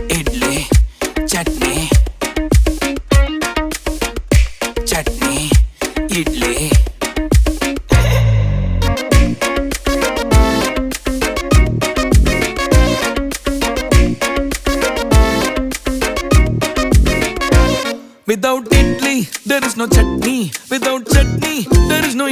idli, chutney, chutney, idli. Without idli, there is no chutney. Without chutney, there is no